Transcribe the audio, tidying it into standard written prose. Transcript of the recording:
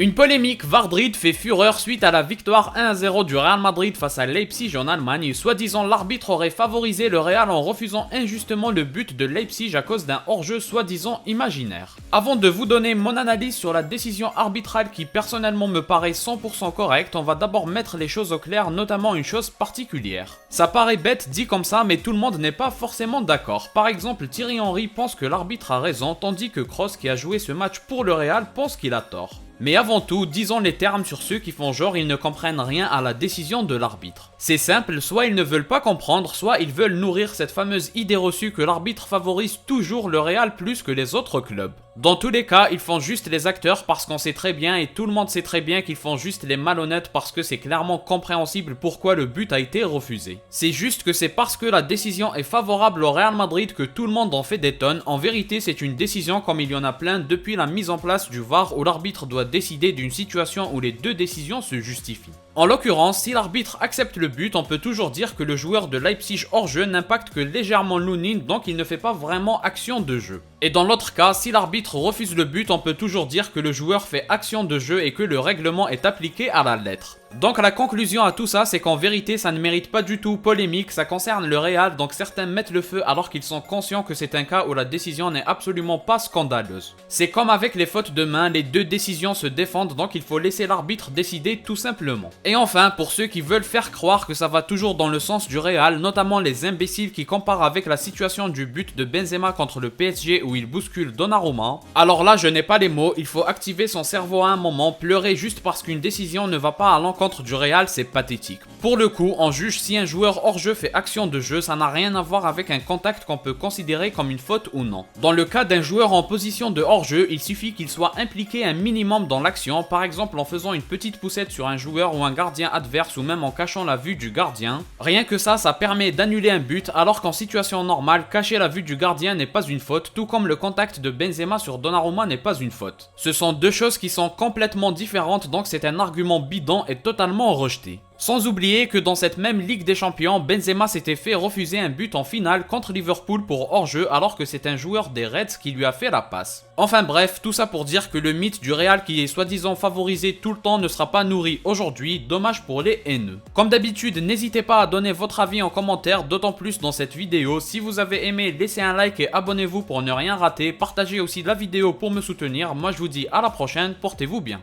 Une polémique Vardrid fait fureur suite à la victoire 1-0 du Real Madrid face à Leipzig en Allemagne. Soi-disant, l'arbitre aurait favorisé le Real en refusant injustement le but de Leipzig à cause d'un hors-jeu soi-disant imaginaire. Avant de vous donner mon analyse sur la décision arbitrale qui personnellement me paraît 100% correcte, on va d'abord mettre les choses au clair, notamment une chose particulière. Ça paraît bête dit comme ça, mais tout le monde n'est pas forcément d'accord. Par exemple, Thierry Henry pense que l'arbitre a raison, tandis que Kroos, qui a joué ce match pour le Real, pense qu'il a tort. Mais avant tout, disons les termes sur ceux qui font genre ils ne comprennent rien à la décision de l'arbitre. C'est simple, soit ils ne veulent pas comprendre, soit ils veulent nourrir cette fameuse idée reçue que l'arbitre favorise toujours le Real plus que les autres clubs. Dans tous les cas, ils font juste les acteurs parce qu'on sait très bien et tout le monde sait très bien qu'ils font juste les malhonnêtes parce que c'est clairement compréhensible pourquoi le but a été refusé. C'est juste que c'est parce que la décision est favorable au Real Madrid que tout le monde en fait des tonnes. En vérité, c'est une décision comme il y en a plein depuis la mise en place du VAR où l'arbitre doit décider d'une situation où les deux décisions se justifient. En l'occurrence, si l'arbitre accepte le but, on peut toujours dire que le joueur de Leipzig hors-jeu n'impacte que légèrement Lunin, donc il ne fait pas vraiment action de jeu. Et dans l'autre cas, si l'arbitre refuse le but, on peut toujours dire que le joueur fait action de jeu et que le règlement est appliqué à la lettre. Donc la conclusion à tout ça, c'est qu'en vérité ça ne mérite pas du tout polémique, ça concerne le Real, donc certains mettent le feu alors qu'ils sont conscients que c'est un cas où la décision n'est absolument pas scandaleuse. C'est comme avec les fautes de main, les deux décisions se défendent, donc il faut laisser l'arbitre décider tout simplement. Et enfin, pour ceux qui veulent faire croire que ça va toujours dans le sens du Real, notamment les imbéciles qui comparent avec la situation du but de Benzema contre le PSG où il bouscule Donnarumma, alors là je n'ai pas les mots, il faut activer son cerveau à un moment, pleurer juste parce qu'une décision ne va pas à l'encontre du Real, c'est pathétique. Pour le coup, on juge si un joueur hors jeu fait action de jeu, ça n'a rien à voir avec un contact qu'on peut considérer comme une faute ou non. Dans le cas d'un joueur en position de hors jeu, il suffit qu'il soit impliqué un minimum dans l'action, par exemple en faisant une petite poussette sur un joueur ou un gardien adverse ou même en cachant la vue du gardien. Rien que ça permet d'annuler un but, alors qu'en situation normale, cacher la vue du gardien n'est pas une faute, tout comme le contact de Benzema sur Donnarumma n'est pas une faute. Ce sont deux choses qui sont complètement différentes, donc c'est un argument bidon et totalement rejeté. Sans oublier que dans cette même Ligue des Champions, Benzema s'était fait refuser un but en finale contre Liverpool pour hors-jeu alors que c'est un joueur des Reds qui lui a fait la passe. Enfin bref, tout ça pour dire que le mythe du Real qui est soi-disant favorisé tout le temps ne sera pas nourri aujourd'hui, dommage pour les haineux. Comme d'habitude, n'hésitez pas à donner votre avis en commentaire, d'autant plus dans cette vidéo. Si vous avez aimé, laissez un like et abonnez-vous pour ne rien rater. Partagez aussi la vidéo pour me soutenir. Moi je vous dis à la prochaine, portez-vous bien.